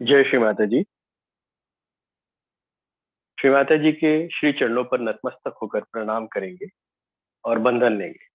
जय श्री माता जी। श्री माता जी के श्री चरणों पर नतमस्तक होकर प्रणाम करेंगे और बंधन लेंगे।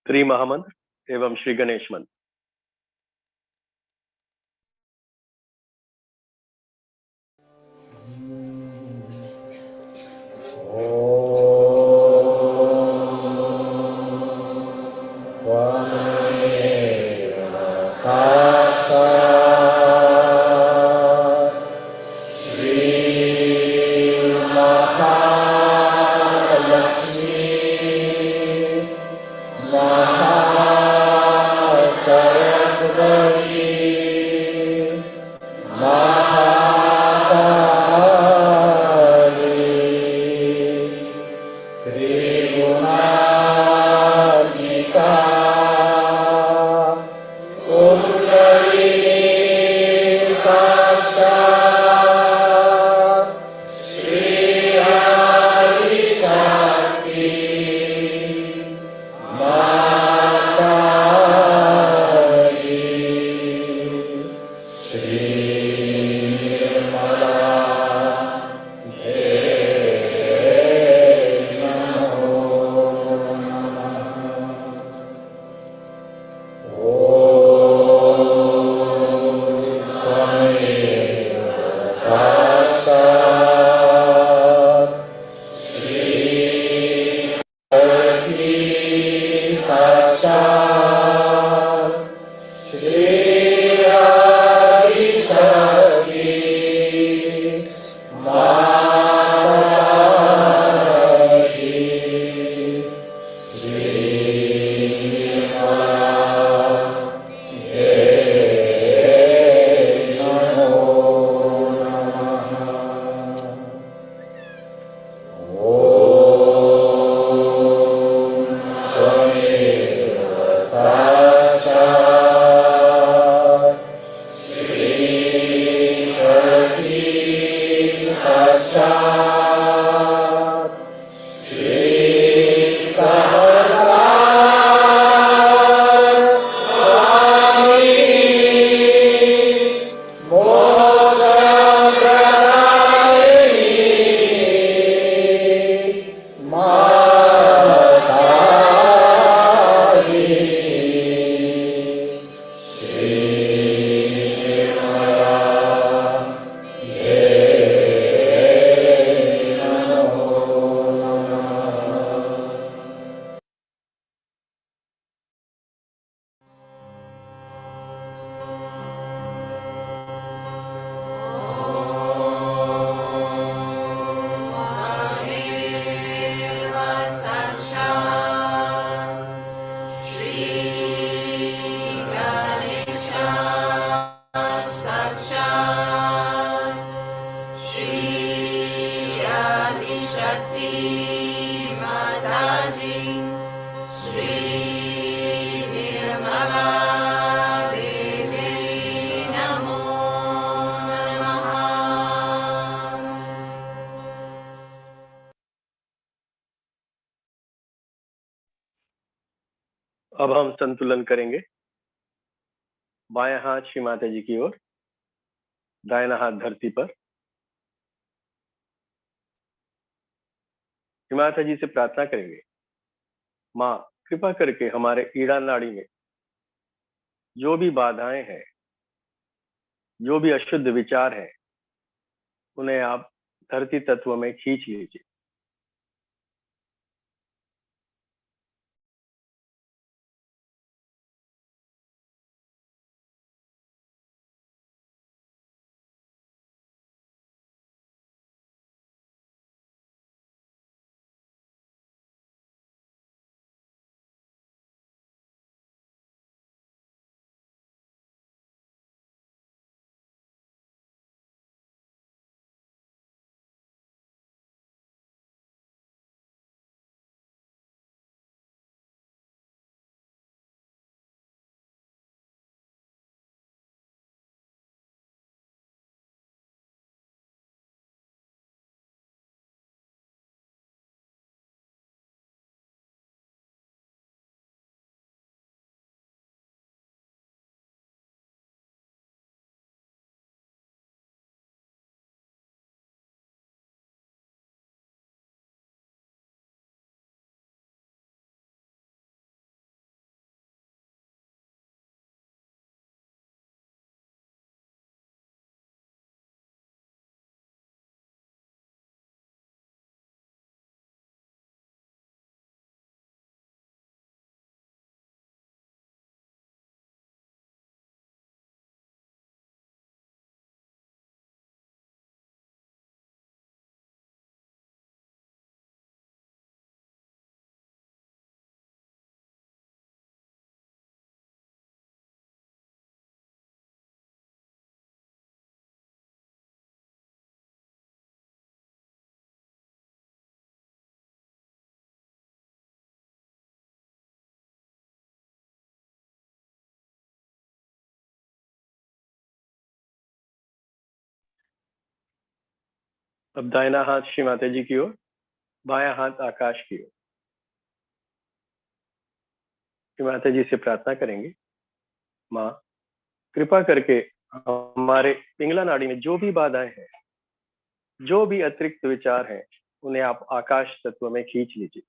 त्रिमहामंत्र एवं श्री गणेश मंत्र। अब हम संतुलन करेंगे। बायां हाथ श्री माता जी की ओर, दाहिना हाथ धरती पर। श्री माता जी से प्रार्थना करेंगे, माँ कृपा करके हमारे ईड़ा नाड़ी में जो भी बाधाएं हैं, जो भी अशुद्ध विचार हैं, उन्हें आप धरती तत्व में खींच लीजिए। अब दाहिना हाथ श्री माता जी की ओर, बायां हाथ आकाश की ओर। श्री माता जी से प्रार्थना करेंगे, माँ कृपा करके हमारे पिंगला नाड़ी में जो भी बाधाएं हैं, जो भी अतिरिक्त विचार हैं, उन्हें आप आकाश तत्व में खींच लीजिए।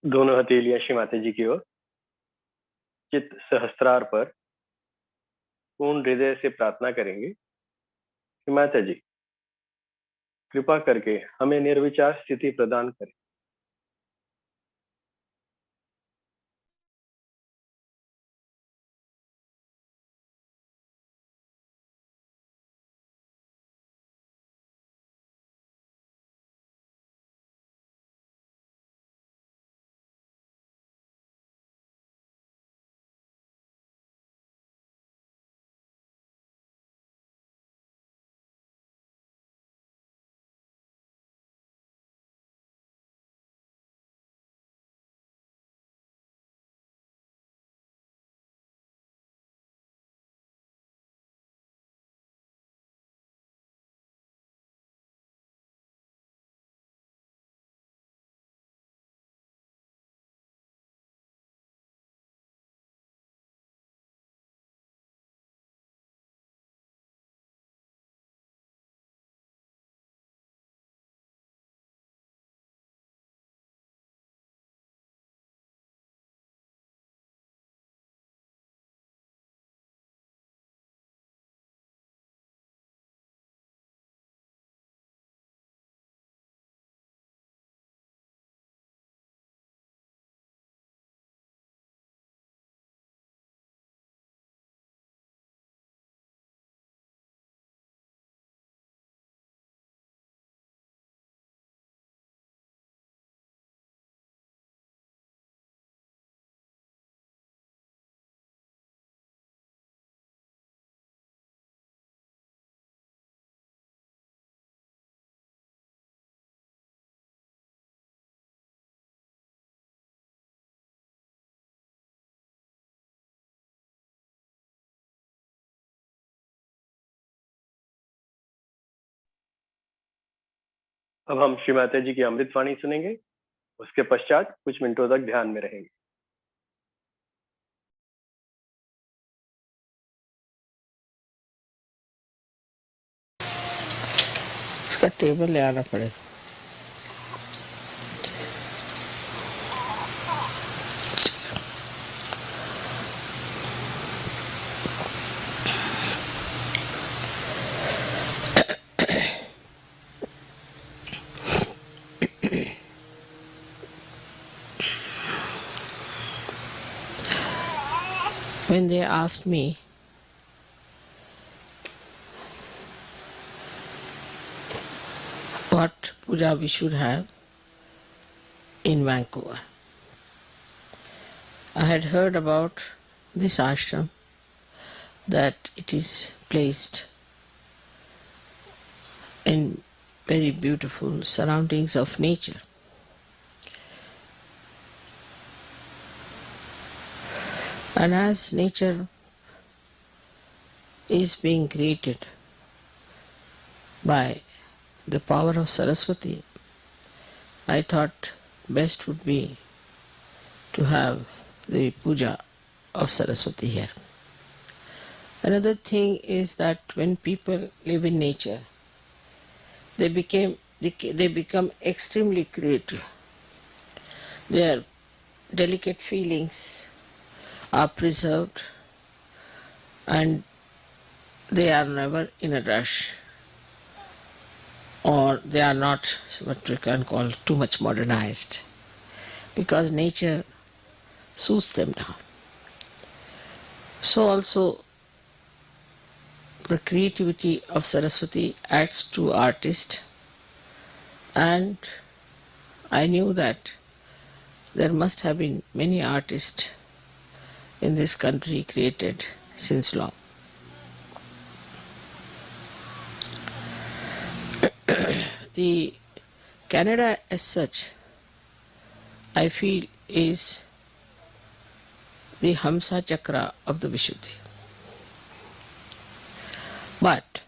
दोनों हथेलियां श्री माता जी की ओर, चित्त सहस्त्रार पर, पूर्ण हृदय से प्रार्थना करेंगे, श्री माता जी कृपा करके हमें निर्विचार स्थिति प्रदान करें। अब हम श्री माता जी की अमृतवाणी सुनेंगे, उसके पश्चात कुछ मिनटों तक ध्यान में रहेंगे। उसका टेबल ले आना पड़ेगा। When they asked me what puja we should have in Vancouver, I had heard about this ashram, that it is placed in very beautiful surroundings of nature. And as nature is being created by the power of Saraswati, I thought best would be to have the puja of Saraswati here. Another thing is that when people live in nature, they become extremely creative. Their delicate feelings are preserved and they are never in a rush, or they are not what we can call too much modernized, because nature soothes them down. So also the creativity of Saraswati adds to artists, and I knew that there must have been many artists in this country created since long. The Canada as such, I feel, is the Hamsa Chakra of the Vishuddhi. But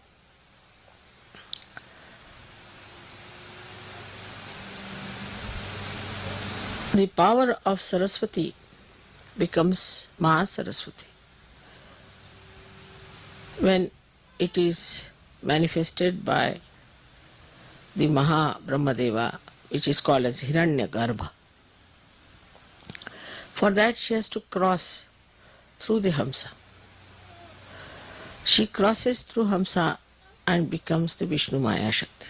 the power of Saraswati becomes Maha Saraswati when it is manifested by the Maha Brahmadeva, which is called as Hiranya Garbha. For that she has to cross through the Hamsa. She crosses through Hamsa and becomes the Vishnu Maya Shakti.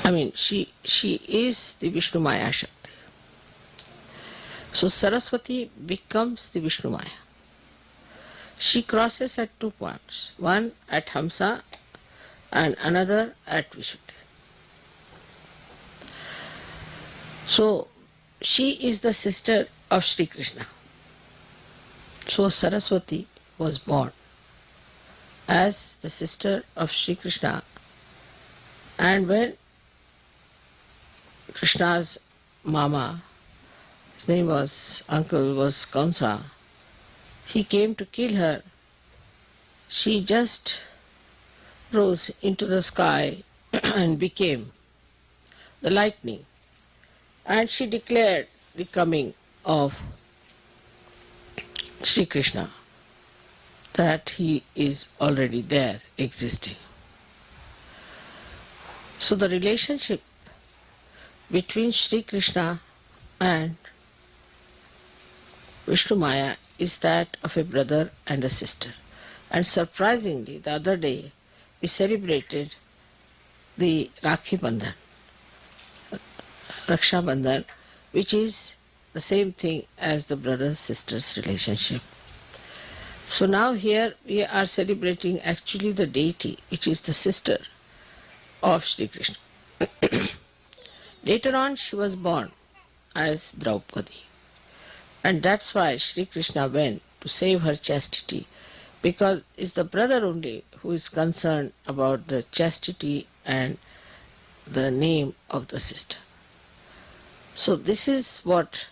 I mean, she is the Vishnu Maya Shakti. So Saraswati becomes the Vishnu Maya. She crosses at 2 points, one at Hamsa and another at Vishuddhi. So she is the sister of Sri Krishna. So Saraswati was born as the sister of Sri Krishna, and when Krishna's mama, his name was, uncle was Kamsa, he came to kill her, she just rose into the sky and became the lightning, and she declared the coming of Sri Krishna, that he is already there, existing. So the relationship between Sri Krishna and Vishnu Maya is that of a brother and a sister. And surprisingly, the other day we celebrated the Rakhi Bandhan, Raksha Bandhan, which is the same thing as the brother-sister's relationship. So now here we are celebrating actually the deity, which is the sister of Sri Krishna. Later on she was born as Draupadi, and that's why Sri Krishna went to save her chastity, because it's the brother only who is concerned about the chastity and the name of the sister. So this is what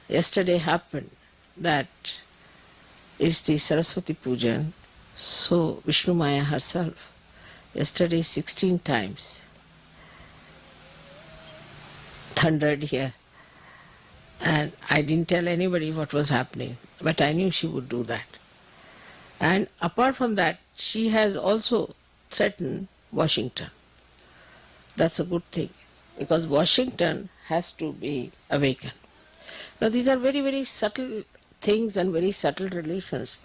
yesterday happened, that is the Saraswati Puja. So Vishnu Maya herself, yesterday 16 times, thundered here. And I didn't tell anybody what was happening, but I knew she would do that. And apart from that, she has also threatened Washington. That's a good thing, because Washington has to be awakened. Now these are very, very subtle things and very subtle relations.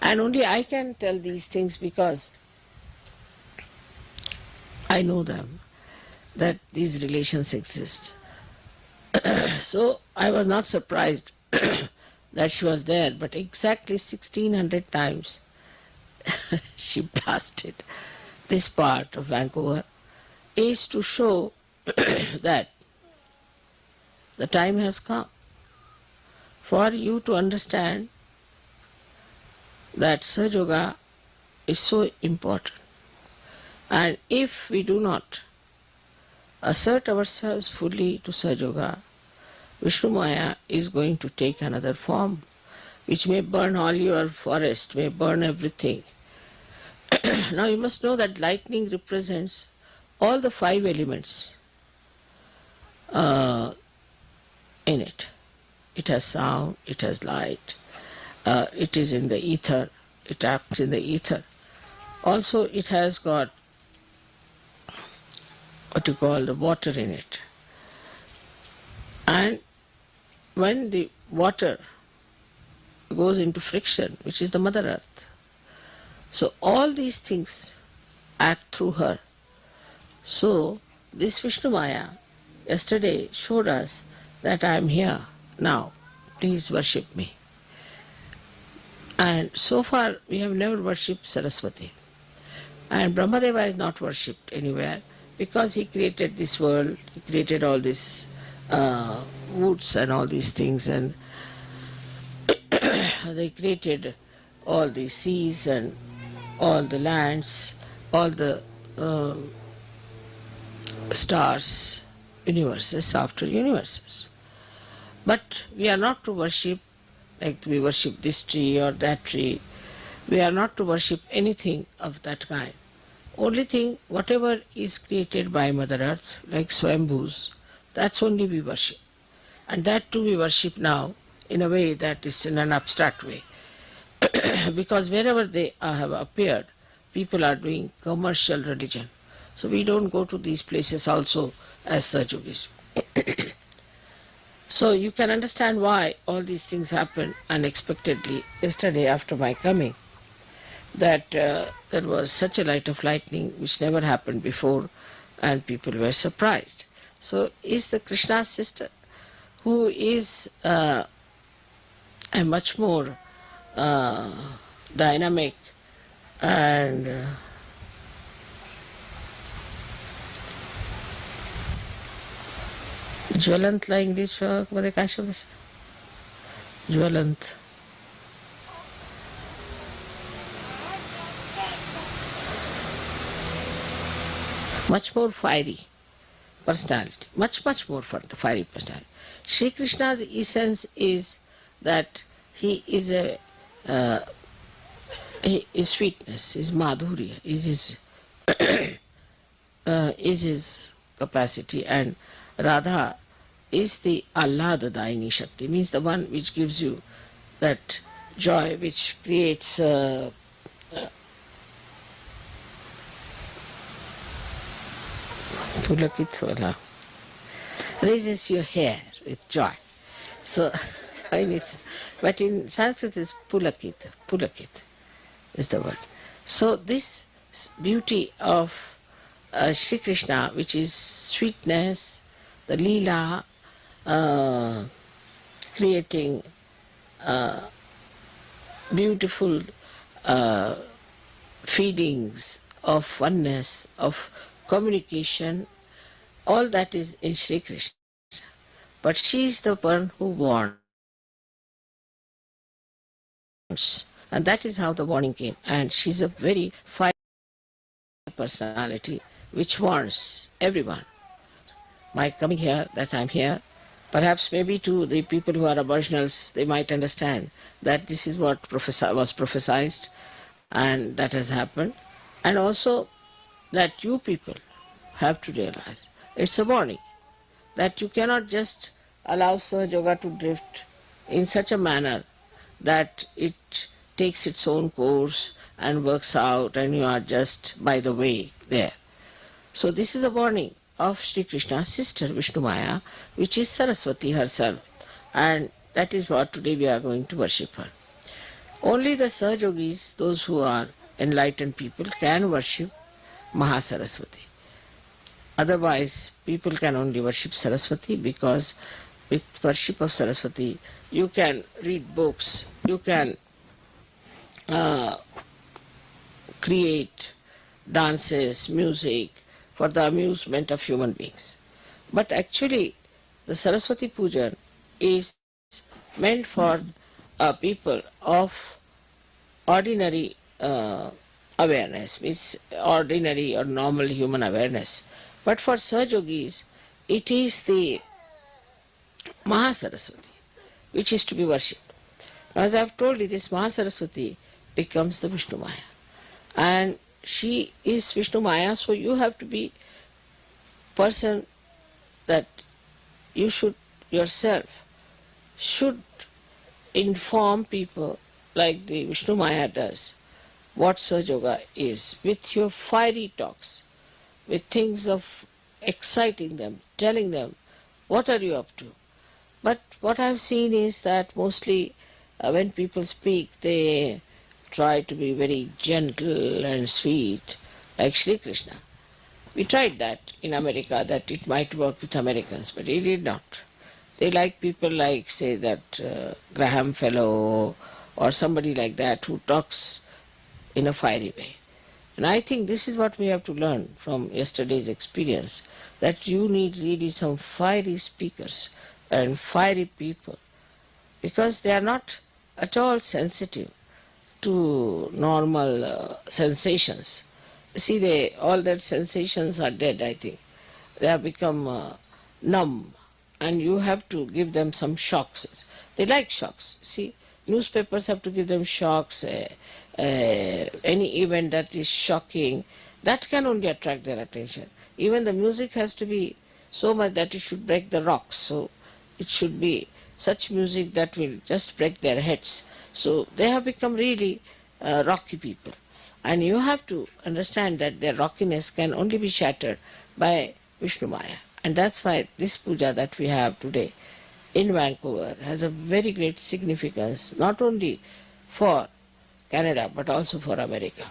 And only I can tell these things because I know them, that these relations exist. So I was not surprised that she was there, but exactly 1600 times she blasted this part of Vancouver is to show that the time has come for you to understand that Sahaja Yoga is so important. And if we do not assert ourselves fully to Sahaja Yoga, Vishnu Maya is going to take another form, which may burn all your forest, may burn everything. Now you must know that lightning represents all the 5 elements in it. It has sound, it has light, it is in the ether, it acts in the ether. Also it has got what you call the water in it. And when the water goes into friction, which is the Mother Earth, so all these things act through her. So this Vishnu Maya yesterday showed us that I am here now, please worship me. And so far we have never worshipped Saraswati. And Brahmadeva is not worshipped anywhere because he created this world, he created all these woods and all these things, and they created all the seas and all the lands, all the stars, universes after universes. But we are not to worship like we worship this tree or that tree. We are not to worship anything of that kind. Only thing, whatever is created by Mother Earth, like Swambhus, that's only we worship. And that too we worship now in a way that is in an abstract way. Because wherever they have appeared, people are doing commercial religion. So we don't go to these places also as Sahaja Yogis. So you can understand why all these things happened unexpectedly yesterday after my coming. That there was such a light of lightning which never happened before, and people were surprised. So is the Krishna's sister, who is a much more dynamic and ज्वलंत ला English मध्ये काय शब्द असतो? ज्वलंत. Much more fiery personality, much more fiery personality. Sri Krishna's essence is that he is his sweetness, his madhurya, is his capacity, and Radha is the Ahladadayini Shakti, means the one which gives you that joy, which creates raises your hair with joy. So, but in Sanskrit is pulakit is the word. So this beauty of Sri Krishna, which is sweetness, the Leela, creating beautiful feelings of oneness, of communication, all that is in Sri Krishna. But she is the one who warns. And that is how the warning came. And she's a very fiery personality which warns everyone. My coming here, that I'm here, perhaps maybe to the people who are aboriginals, they might understand that this is what was prophesied, and that has happened. And also that you people have to realize it's a warning that you cannot just allow Sahaja Yoga to drift in such a manner that it takes its own course and works out and you are just by the way there. So this is a warning of Sri Krishna's sister Vishnu Maya, which is Saraswati herself, and that is what today we are going to worship her. Only the Sahaja Yogis, those who are enlightened people, can worship Mahasaraswati. Otherwise, people can only worship Saraswati, because with worship of Saraswati, you can read books, you can create dances, music for the amusement of human beings. But actually, the Saraswati Puja is meant for people of ordinary awareness, means ordinary or normal human awareness. But for Sahaja Yogis, it is the Mahasaraswati which is to be worshipped. As I have told you, this Mahasaraswati becomes the Vishnu Maya. And she is Vishnu Maya, so you have to be person that you should yourself should inform people like the Vishnu Maya does what Sahaja Yoga is, with your fiery talks, with things of exciting them, telling them what are you up to. But what I have seen is that mostly when people speak, they try to be very gentle and sweet, like Sri Krishna. We tried that in America, that it might work with Americans, but it did not. They like people like, say, that Graham Fellow or somebody like that who talks in a fiery way. And I think this is what we have to learn from yesterday's experience, that you need really some fiery speakers and fiery people, because they are not at all sensitive to normal sensations. See, all their sensations are dead, I think. They have become numb, and you have to give them some shocks. They like shocks. See, newspapers have to give them shocks. Any event that is shocking, that can only attract their attention. Even the music has to be so much that it should break the rocks. So it should be such music that will just break their heads. So they have become really rocky people. And you have to understand that their rockiness can only be shattered by Vishnu Maya. And that's why this puja that we have today in Vancouver has a very great significance, not only for Canada but also for America.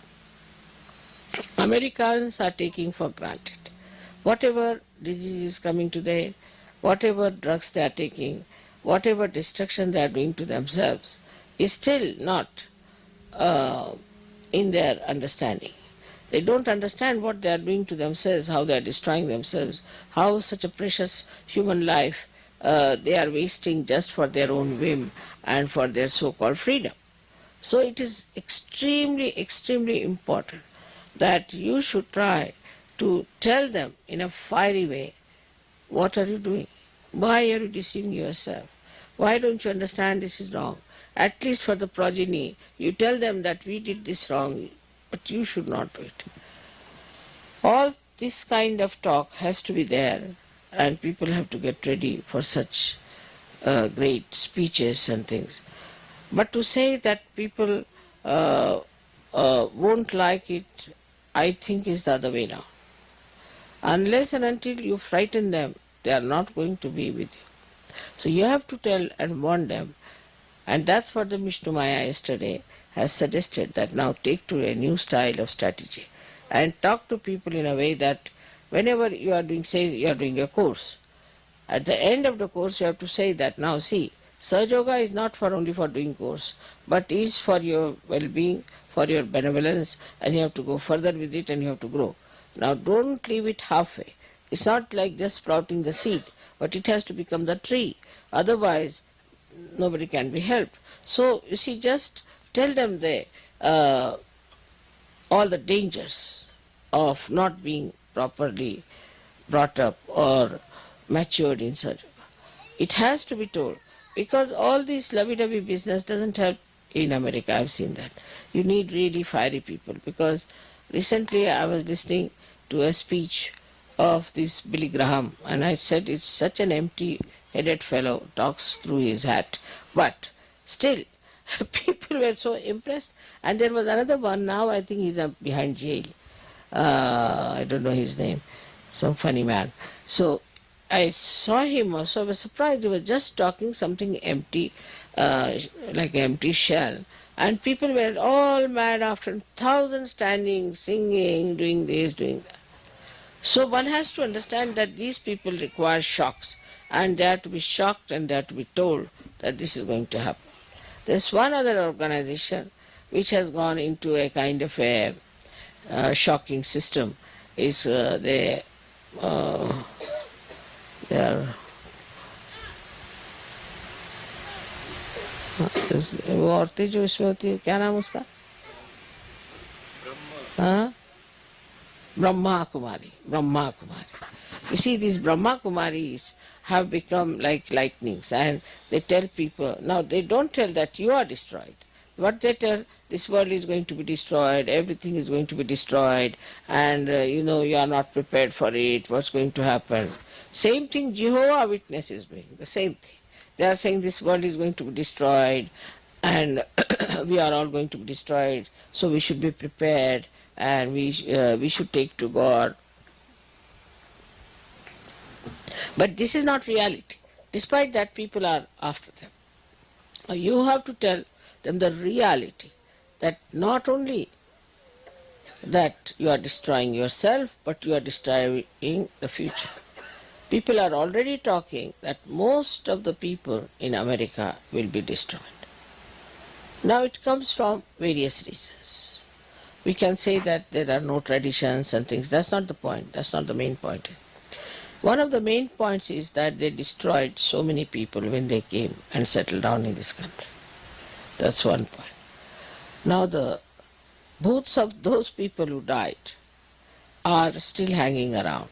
Americans are taking for granted whatever disease is coming to them, whatever drugs they are taking, whatever destruction they are doing to themselves is still not in their understanding. They don't understand what they are doing to themselves, how they are destroying themselves, how such a precious human life they are wasting just for their own whim and for their so-called freedom. So it is extremely, extremely important that you should try to tell them in a fiery way, what are you doing? Why are you deceiving yourself? Why don't you understand this is wrong? At least for the progeny, you tell them that we did this wrong, but you should not do it. All this kind of talk has to be there, and people have to get ready for such great speeches and things. But to say that people won't like it, I think is the other way now. Unless and until you frighten them, they are not going to be with you. So you have to tell and warn them. And that's what the Vishnu Maya yesterday has suggested, that now take to a new style of strategy and talk to people in a way that whenever you are doing, say you are doing a course, at the end of the course you have to say that, now see, Sahaja Yoga is not for only for doing course, but is for your well-being, for your benevolence, and you have to go further with it and you have to grow. Now don't leave it halfway. It's not like just sprouting the seed, but it has to become the tree. Otherwise, nobody can be helped. So, you see, just tell them all the dangers of not being properly brought up or matured in Sahaja Yoga. It has to be told, because all this lovey-dovey business doesn't help in America. I've seen that. You need really fiery people, because recently I was listening to a speech of this Billy Graham, and I said it's such an empty-headed fellow, talks through his hat. But still, people were so impressed. And there was another one, now I think he's behind jail. I don't know his name, some funny man. So I saw him also, I was surprised. He was just talking something empty, like an empty shell. And people were all mad after, thousands standing, singing, doing this, doing that. So one has to understand that these people require shocks, and they have to be shocked and they have to be told that this is going to happen. There's one other organization which has gone into a kind of a shocking system. Is they are वो औरतें जो इसमें होती है, क्या नाम उसका? हाँ, Brahma Kumari. Brahma Kumari. You see, these Brahma Kumaris have become like lightnings, and they tell people, now they don't tell that you are destroyed. What they tell, this world is going to be destroyed, everything is going to be destroyed, and you are not prepared for it, what's going to happen. Same thing Jehovah Witness is doing, the same thing. They are saying this world is going to be destroyed, and we are all going to be destroyed, so we should be prepared, and we should take to God. But this is not reality. Despite that, people are after them. You have to tell them the reality, that not only that you are destroying yourself, but you are destroying the future. People are already talking that most of the people in America will be destroyed. Now it comes from various reasons. We can say that there are no traditions and things. That's not the point. That's not the main point. One of the main points is that they destroyed so many people when they came and settled down in this country. That's one point. Now the booths of those people who died are still hanging around,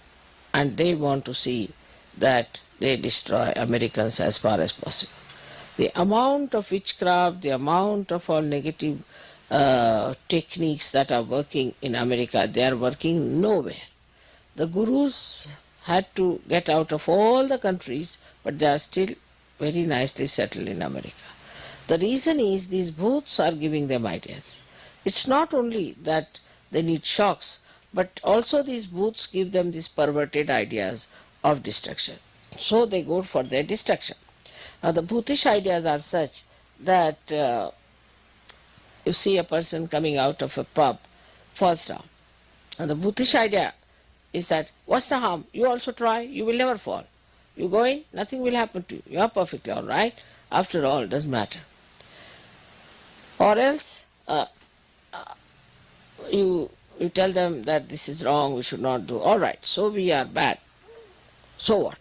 and they want to see that they destroy Americans as far as possible. The amount of witchcraft, the amount of all negative techniques that are working in America, they are working nowhere. The gurus had to get out of all the countries, but they are still very nicely settled in America. The reason is these booths are giving them ideas. It's not only that they need shocks, but also these booths give them these perverted ideas of destruction. So they go for their destruction. Now the bhoothish ideas are such that you see a person coming out of a pub, falls down. And the bhoothish idea is that, what's the harm? You also try, you will never fall. You go in, nothing will happen to you. You are perfectly all right. After all, it doesn't matter. Or else you tell them that this is wrong, we should not do. All right, so we are bad. So what?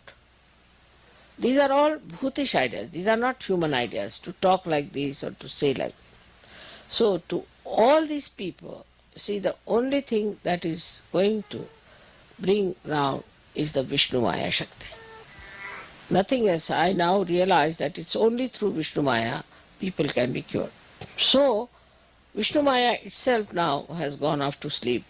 These are all bhoothish ideas. These are not human ideas, to talk like this or to say like this. So to all these people, see, the only thing that is going to bring round is the Vishnu Maya Shakti. Nothing else. I now realize that it's only through Vishnu Maya people can be cured. So Vishnu Maya itself now has gone off to sleep,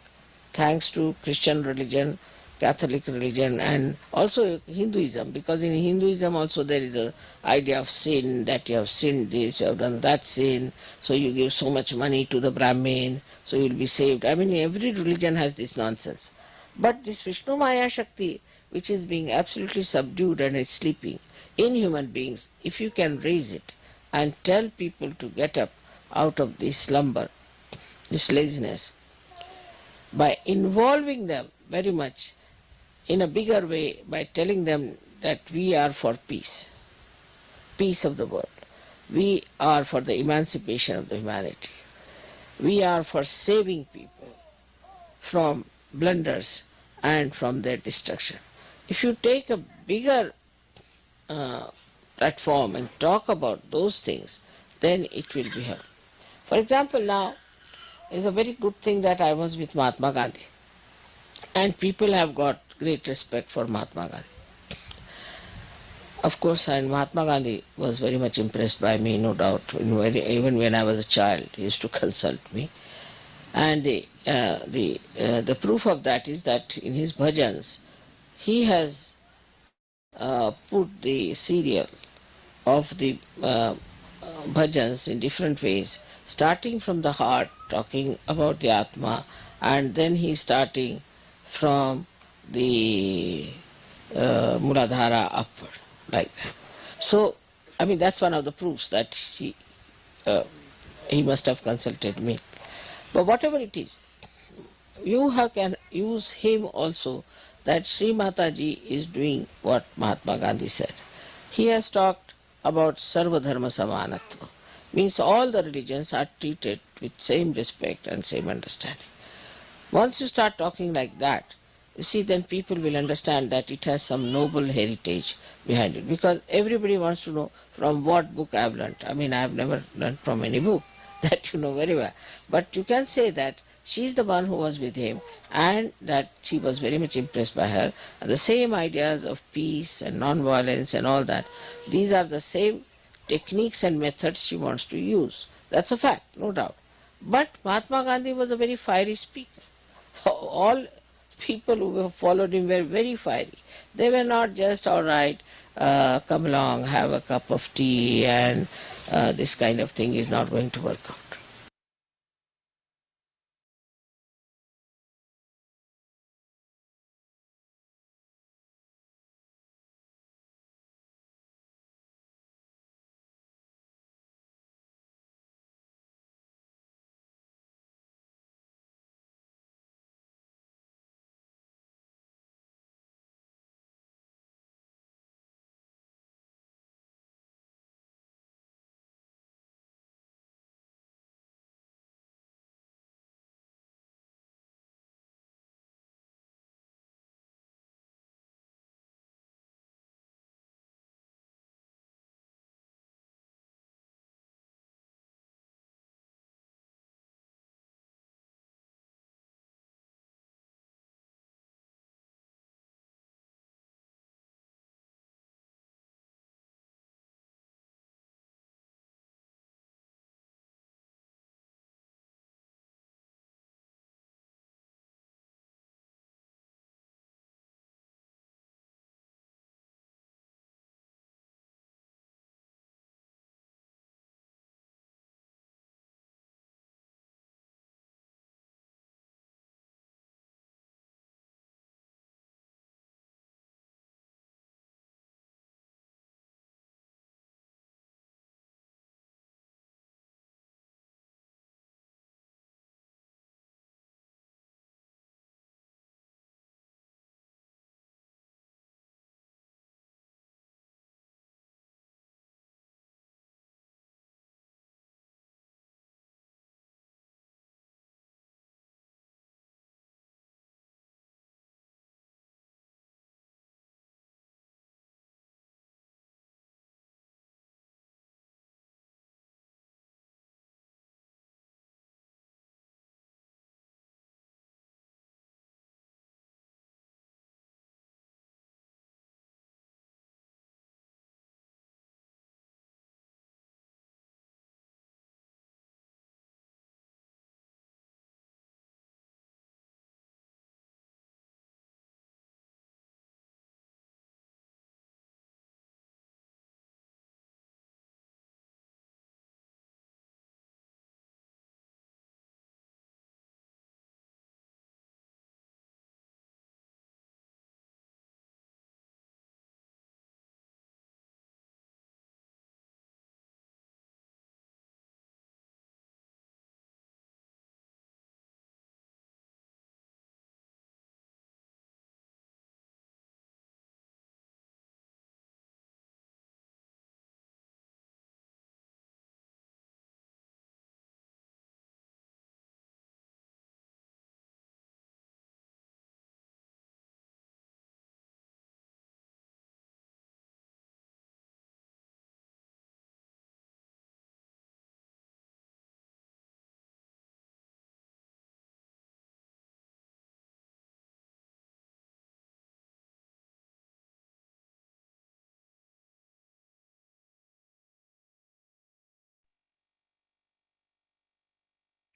thanks to Christian religion, Catholic religion, and also Hinduism, because in Hinduism also there is an idea of sin, that you have sinned this, you have done that sin, so you give so much money to the Brahmin, so you will be saved. I mean, every religion has this nonsense. But this Vishnu Maya Shakti, which is being absolutely subdued and is sleeping in human beings, if you can raise it and tell people to get up out of this slumber, this laziness, by involving them very much in a bigger way, by telling them that we are for peace, peace of the world. We are for the emancipation of the humanity. We are for saving people from blunders and from their destruction. If you take a bigger platform and talk about those things, then it will be helpful. For example, now is a very good thing that I was with Mahatma Gandhi, and people have got great respect for Mahatma Gandhi. Of course, and Mahatma Gandhi was very much impressed by me, no doubt. Even when I was a child, he used to consult me. And the proof of that is that in his bhajans, he has put the serial of the bhajans in different ways, starting from the heart, talking about the Atma, and then he's starting from the Muladhara upward, like that. So, I mean, that's one of the proofs that uh, he must have consulted me. But whatever it is, can use him also, that Sri Mataji is doing what Mahatma Gandhi said. He has talked about Sarva Dharma Samanatva, means all the religions are treated with same respect and same understanding. Once you start talking like that, you see, then people will understand that it has some noble heritage behind it. Because everybody wants to know from what book I have learnt. I mean, I have never learnt from any book, that you know very well. But you can say that she is the one who was with him and that she was very much impressed by her. And the same ideas of peace and non-violence and all that, these are the same techniques and methods she wants to use. That's a fact, no doubt. But Mahatma Gandhi was a very fiery speaker. All people who followed him were very fiery. They were not just, all right, come along, have a cup of tea, and this kind of thing is not going to work out.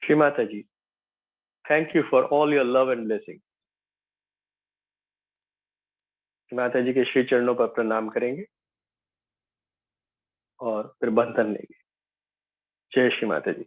Shri Mata ji, thank you for all your love and blessing. Mata ji के श्री चरणों पर प्रणाम करेंगे और फिर बंधन लेंगे। जय श्री माता जी।